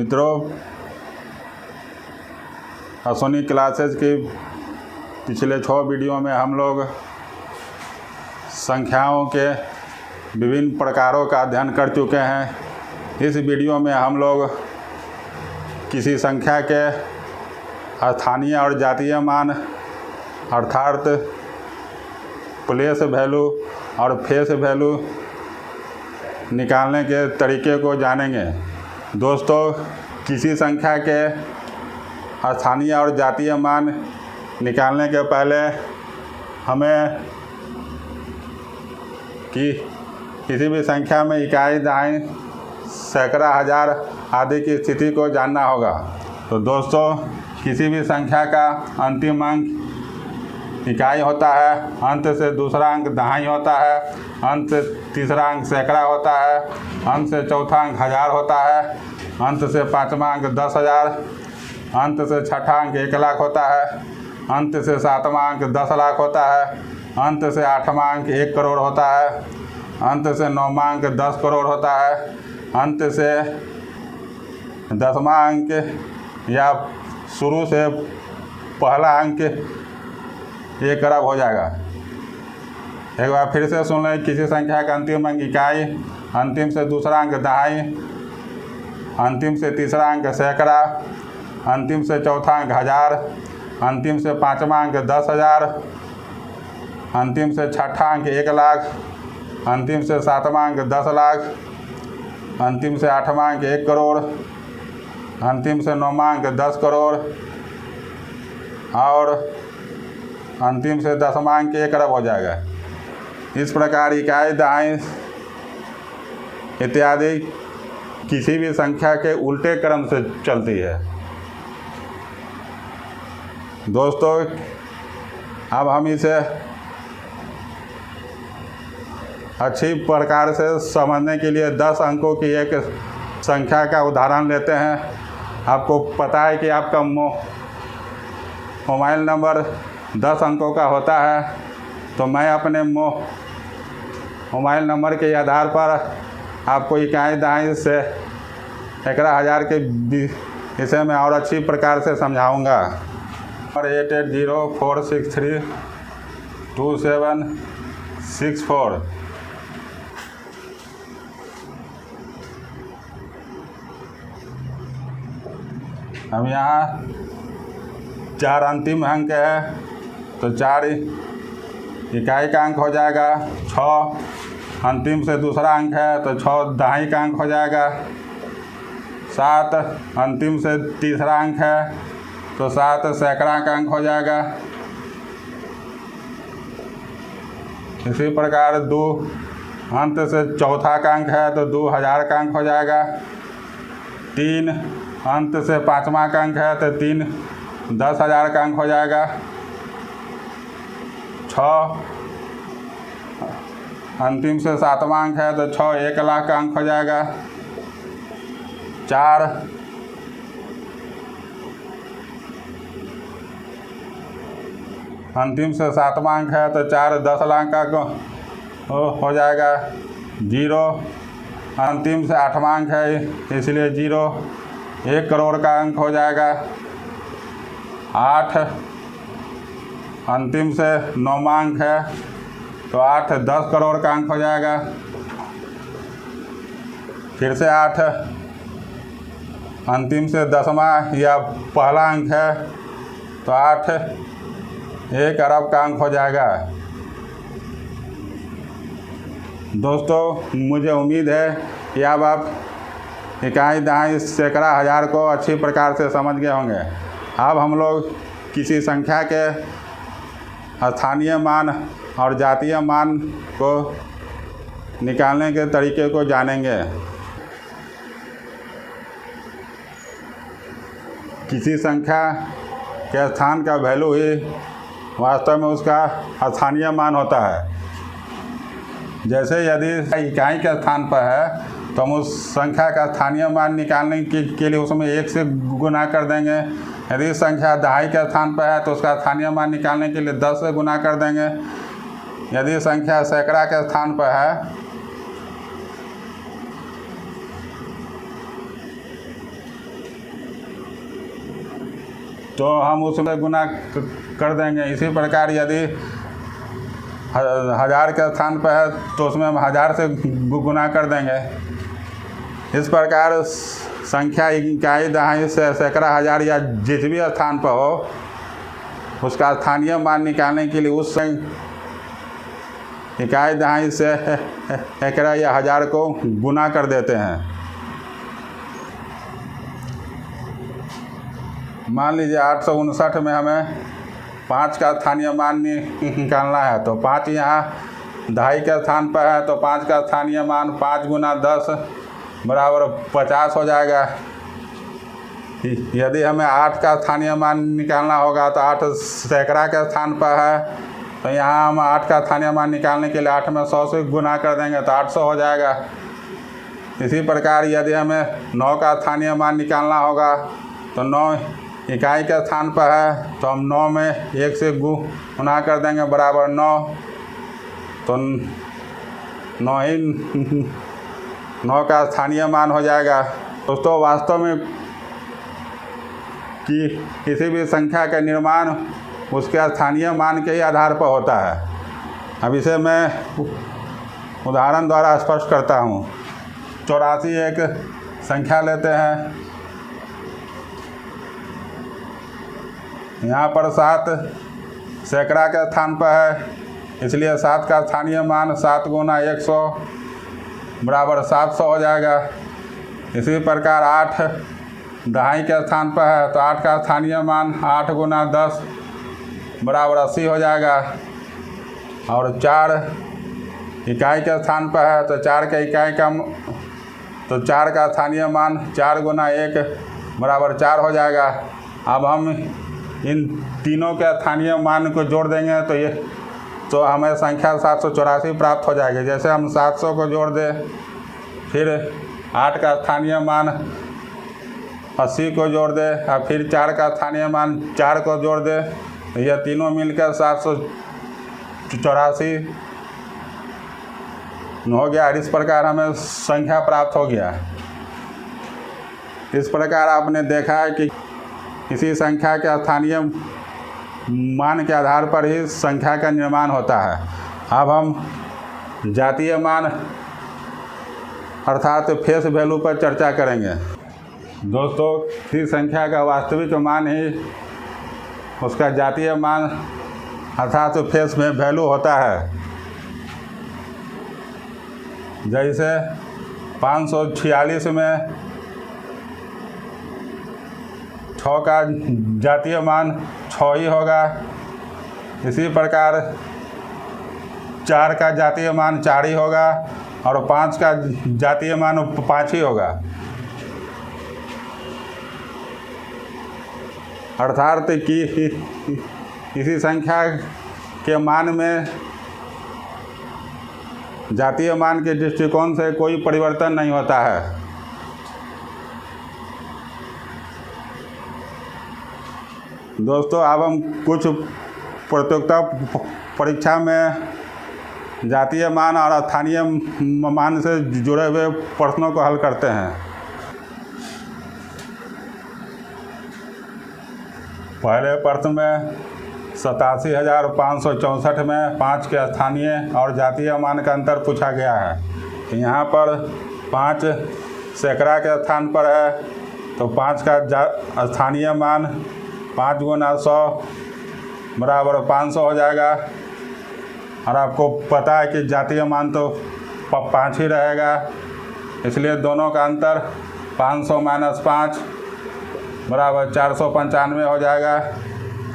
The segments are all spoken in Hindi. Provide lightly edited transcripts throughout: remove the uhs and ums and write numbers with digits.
मित्रों, असोनी क्लासेज की पिछले 6 वीडियो में हम लोग संख्याओं के विभिन्न प्रकारों का अध्ययन कर चुके हैं। इस वीडियो में हम लोग किसी संख्या के स्थानीय और जातीय मान अर्थात प्लेस वैल्यू और फेस वैल्यू निकालने के तरीके को जानेंगे। दोस्तों, किसी संख्या के स्थानीय और जातीय मान निकालने के पहले हमें किसी भी संख्या में इकाई, दहाई, सैकड़ा, हजार आदि की स्थिति को जानना होगा। तो दोस्तों, किसी भी संख्या का अंतिम अंक इकाई होता है, अंत से दूसरा अंक दहाई होता है, अंत से तीसरा अंक सैकड़ा होता है, अंत से चौथा अंक हजार होता है, अंत से पाँचवा अंक 10,000, अंत से छठा अंक 1 लाख होता है, अंत से सातवां अंक 10 लाख होता है, अंत से आठवां अंक 1 करोड़ होता है, अंत से नौवां अंक 10 करोड़ होता है, अंत से 10वां अंक या शुरू से पहला अंक 1 अरब हो जाएगा। एक बार फिर से सुन लें। किसी संख्या का अंतिम अंक इकाई, अंतिम से दूसरा अंक दहाई, अंतिम से तीसरा अंक सैकड़ा, अंतिम से चौथा अंक हजार, अंतिम से पाँचवा अंक 10,000, अंतिम से छठा अंक 1 लाख, अंतिम से सातवां अंक 10 लाख, अंतिम से आठवां अंक 1 करोड़, अंतिम से नौवां अंक 10 करोड़ और अंतिम से 10वां अंक 1 अरब हो जाएगा। इस प्रकार इकाई, दहाई इत्यादि किसी भी संख्या के उल्टे क्रम से चलती है। दोस्तों, अब हम इसे अच्छी प्रकार से समझने के लिए 10 अंकों की एक संख्या का उदाहरण लेते हैं। आपको पता है कि आपका मोबाइल नंबर 10 अंकों का होता है, तो मैं अपने मोबाइल नंबर के आधार पर आपको इकाई, दहाई से सैकड़ा, हजार के विषय में और अच्छी प्रकार से समझाऊंगा। और 8804632764। अब यहाँ 4 अंतिम अंक है, तो 4 इकाई का अंक हो जाएगा। 6 अंतिम से दूसरा अंक है, तो 6 दहाई का अंक हो जाएगा। 7 अंतिम से तीसरा अंक है, तो 7 सैकड़ा का अंक हो जाएगा। इसी प्रकार 2 अंत से चौथा का अंक है, तो 2 हजार का अंक हो जाएगा। 3 अंत से पाँचवा का अंक है, तो 3 10,000 का अंक हो जाएगा। 6 अंतिम से सातवां अंक है, तो 6 1 लाख का अंक हो जाएगा। 4 अंतिम से सातवां अंक है, तो 4 10 लाख का हो जाएगा। 0 अंतिम से आठवां अंक है, इसलिए 0 1 करोड़ का अंक हो जाएगा। 8 अंतिम से 9वां अंक है, तो 8 10 करोड़ का अंक हो जाएगा। फिर से 8 अंतिम से 10वां या पहला अंक है, तो 8 1 अरब का अंक हो जाएगा। दोस्तों, मुझे उम्मीद है कि अब आप इकाई, दहाई, सैकड़ा, हजार को अच्छी प्रकार से समझ गए होंगे। अब हम लोग किसी संख्या के स्थानीय मान और जातीय मान को निकालने के तरीके को जानेंगे। किसी संख्या के स्थान का वैल्यू ही वास्तव में उसका स्थानीय मान होता है। जैसे यदि इकाई के स्थान पर है, तो हम उस संख्या का स्थानीय मान निकालने के लिए उसमें 1 से गुना कर देंगे। यदि संख्या दहाई के स्थान पर है, तो उसका स्थानीय मान निकालने के लिए 10 से गुना कर देंगे। यदि संख्या सैकड़ा के स्थान पर है, तो हम उसमें गुना कर देंगे। इसी प्रकार यदि 1000 के स्थान पर है तो उसमें हम 1000 से गुना कर देंगे। इस प्रकार संख्या इकाई दहाई से सैकड़ा हजार या जिस भी स्थान पर हो उसका स्थानीय मान निकालने के लिए उस इकाई दहाई से सैकड़ा या हजार को गुना कर देते हैं। मान लीजिए 859 में हमें 5 का स्थानीय मान निकालना है, तो 5 यहाँ दहाई के स्थान पर है, तो 5 का स्थानीय मान 5 गुना 10 बराबर 50 हो जाएगा। यदि हमें 8 का स्थानीय मान निकालना होगा तो 8 सैकड़ा के स्थान पर है, तो यहाँ हम 8 का स्थानीय मान निकालने के लिए 8 में 100 से गुना कर देंगे तो 800 हो जाएगा। इसी प्रकार यदि हमें 9 का स्थानीय मान निकालना होगा तो 9 इकाई के स्थान पर है, तो हम 9 में 1 से गुना कर देंगे बराबर 9, तो 9 का स्थानीय मान हो जाएगा। दोस्तों वास्तव में कि किसी भी संख्या का निर्माण उसके स्थानीय मान के ही आधार पर होता है। अब इसे मैं उदाहरण द्वारा स्पष्ट करता हूँ। 84 एक संख्या लेते हैं। यहाँ पर 7 सैकड़ा के स्थान पर है, इसलिए 7 का स्थानीय मान 7 गुना 100 बराबर 700 हो जाएगा। इसी प्रकार 8 दहाई के स्थान पर है, तो 8 का स्थानीय मान 8 गुना 10 बराबर 80 हो जाएगा। और 4 इकाई के स्थान पर है, तो 4 के इकाई का तो 4 का स्थानीय मान 4 गुना 1 बराबर 4 हो जाएगा। अब हम इन तीनों के स्थानीय मान को जोड़ देंगे तो हमें संख्या 784 प्राप्त हो जाएगी। जैसे हम 700 को जोड़ दें, फिर 8 का स्थानीय मान 80 को जोड़ दें और फिर 4 का स्थानीय मान 4 को जोड़ दें, तो यह तीनों मिलकर 784 हो गया। इस प्रकार हमें संख्या प्राप्त हो गया। इस प्रकार आपने देखा है कि किसी संख्या के स्थानीय मान के आधार पर ही संख्या का निर्माण होता है। अब हम जातीय मान अर्थात फेस वैल्यू पर चर्चा करेंगे। दोस्तों किसी संख्या का वास्तविक मान ही उसका जातीय मान अर्थात फेस में वैल्यू होता है। जैसे 546 में 6 का जातीय मान 6 ही होगा। इसी प्रकार 4 का जातीय मान 4 ही होगा और 5 का जातीय मान 5 ही होगा। अर्थात कि किसी संख्या के मान में जातीय मान के दृष्टिकोण से कोई परिवर्तन नहीं होता है। दोस्तों अब हम कुछ प्रतियोगिता परीक्षा में जातीय मान और स्थानीय मान से जुड़े हुए प्रश्नों को हल करते हैं। पहले प्रश्न में 87,564 में 5 के स्थानीय और जातीय मान का अंतर पूछा गया है। यहाँ पर 5 सैकड़ा के स्थान पर है, तो 5 का स्थानीय मान 5 गुना 100 बराबर 500 हो जाएगा। और आपको पता है कि जातीय मान तो 5 ही रहेगा, इसलिए दोनों का अंतर 500 - 5 बराबर 495 हो जाएगा।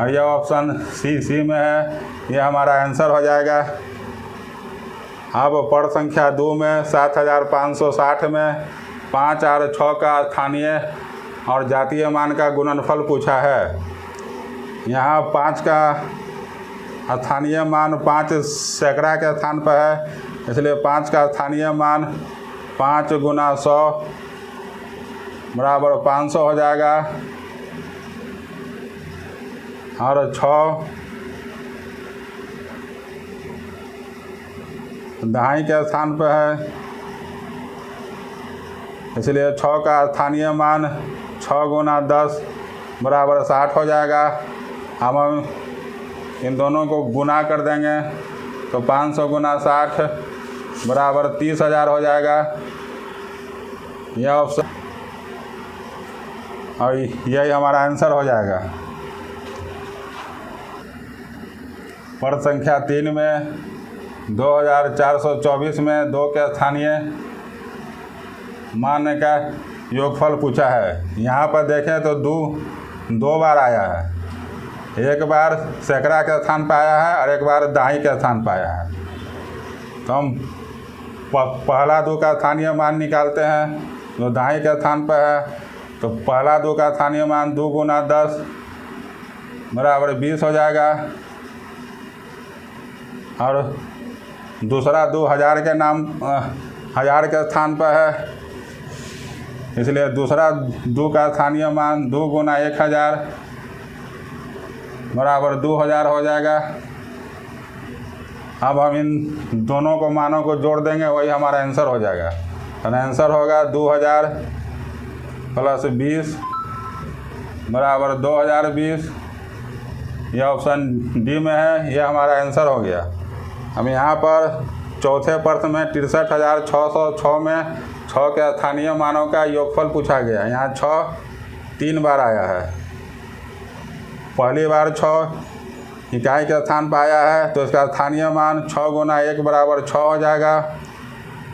और यह ऑप्शन सी में है, यह हमारा आंसर हो जाएगा। अब प्रश्न संख्या 2 में 7,560 में 5 और 6 का स्थानीय और जातीय मान का गुणनफल पूछा है। यहाँ 5 का स्थानीय मान 5 सैकड़ा के स्थान पर है, इसलिए 5 का स्थानीय मान 5 गुना 100 बराबर 500 हो जाएगा। और 6 दहाई के स्थान पर है, इसलिए 6 का स्थानीय मान 6 गुना 10 बराबर 60 हो जाएगा। अब हम इन दोनों को गुना कर देंगे तो 500 गुना 60 बराबर 30,000 हो जाएगा। यह ऑप्शन और यही हमारा आंसर हो जाएगा। प्रश्न संख्या 3 में 2424 में 2 के स्थानीय मान का योगफल पूछा है। यहाँ पर देखें तो दो बार आया है, एक बार सैकड़ा के स्थान पर आया है और एक बार दाई के स्थान पर आया है। तो हम पहला 2 का स्थानीय मान निकालते हैं जो दाई के स्थान पर है। तो पहला 2 का स्थानीय मान 2 गुना 10 बराबर 20 हो जाएगा और दूसरा 2000 के नाम 1000 के स्थान पर है, इसलिए दूसरा 2 का स्थानीय मान 2 गुना 1000 बराबर 2000 हो जाएगा। अब हम इन दोनों को मानों को जोड़ देंगे, वही हमारा आंसर हो जाएगा। तो आंसर होगा 2000 प्लस 20 बराबर 2020। यह ऑप्शन डी में है, यह हमारा आंसर हो गया। हम यहाँ पर चौथे प्रश्न में 63,606 में 6 के स्थानीय मानों का योगफल पूछा गया। यहाँ 6 3 बार आया है। पहली बार 6 इकाई के स्थान पर आया है तो इसका स्थानीय मान 6 गुना 1 बराबर 6 हो जाएगा।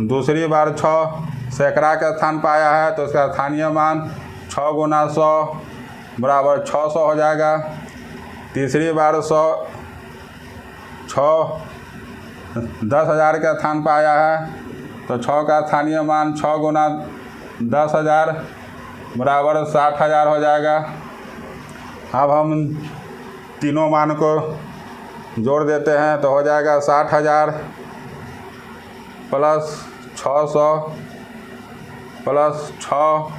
दूसरी बार 6 सैकड़ा के स्थान पर आया है तो इसका स्थानीय मान 6 गुना 100 बराबर 600 हो जाएगा। तीसरी बार 6 10,000 के स्थान पर आया है तो 6 का स्थानीय मान 6 गुना 10,000 बराबर 60,000 हो जाएगा। अब हम तीनों मान को जोड़ देते हैं तो हो जाएगा 60,000 प्लस 600 प्लस 6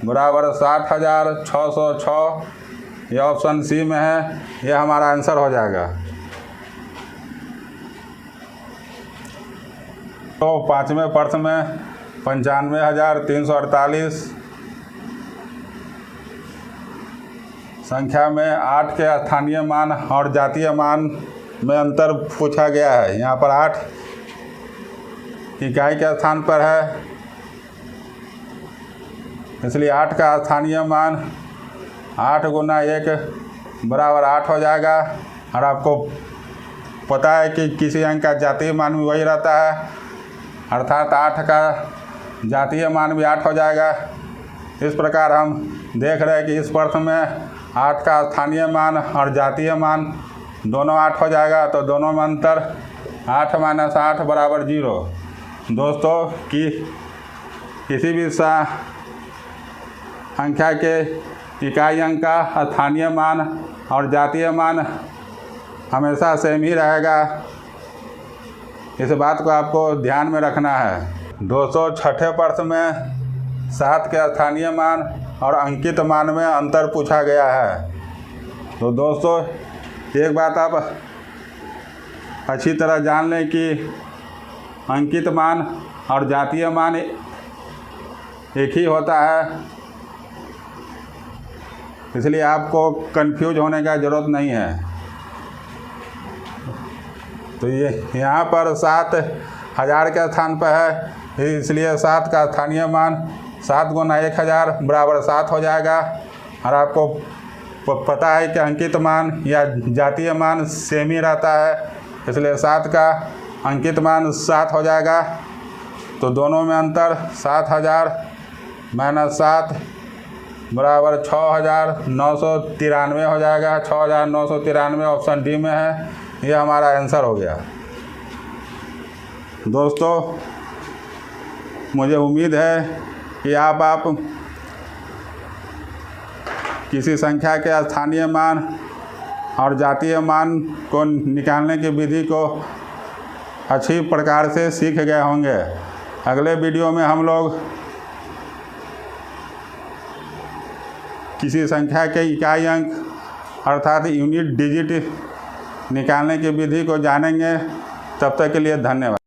बराबर 60,606। यह ऑप्शन सी में है, यह हमारा आंसर हो जाएगा। तो 5वें प्रश्न में 95,348 संख्या में 8 के स्थानीय मान और जातीय मान में अंतर पूछा गया है। यहाँ पर 8 इकाई के स्थान पर है, इसलिए 8 का स्थानीय मान 8 गुना 1 बराबर 8 हो जाएगा। और आपको पता है कि किसी अंक का जातीय मान भी वही रहता है, अर्थात 8 का जातीय मान भी 8 हो जाएगा। इस प्रकार हम देख रहे हैं कि इस प्रश्न में 8 का स्थानीय मान और जातीय मान दोनों 8 हो जाएगा। तो दोनों में अंतर 8 माइनस 8 बराबर 0। दोस्तों किसी भी संख्या के इकाई अंक का स्थानीय मान और जातीय मान हमेशा सेम ही रहेगा, इस बात को आपको ध्यान में रखना है। दोस्तों छठे प्रश्न में 7 के स्थानीय मान और अंकित मान में अंतर पूछा गया है। तो दोस्तों एक बात आप अच्छी तरह जान लें कि अंकित मान और जातीय मान एक ही होता है, इसलिए आपको कंफ्यूज होने का ज़रूरत नहीं है। तो ये यहाँ पर 7,000 के स्थान पर है, इसलिए 7 का स्थानीय मान 7 गुना 1,000 बराबर 7 हो जाएगा। और आपको पता है कि अंकित मान या जातीय मान सेम ही रहता है, इसलिए 7 का अंकित मान 7 हो जाएगा। तो दोनों में अंतर 7,000 माइनस 7 बराबर 6,993 हो जाएगा। 6,993 ऑप्शन डी में है, यह हमारा आंसर हो गया। दोस्तों मुझे उम्मीद है कि आप किसी संख्या के स्थानीय मान और जातीय मान को निकालने की विधि को अच्छी प्रकार से सीख गए होंगे। अगले वीडियो में हम लोग किसी संख्या के इकाई अंक अर्थात यूनिट डिजिट निकालने की विधि को जानेंगे। तब तक के लिए धन्यवाद।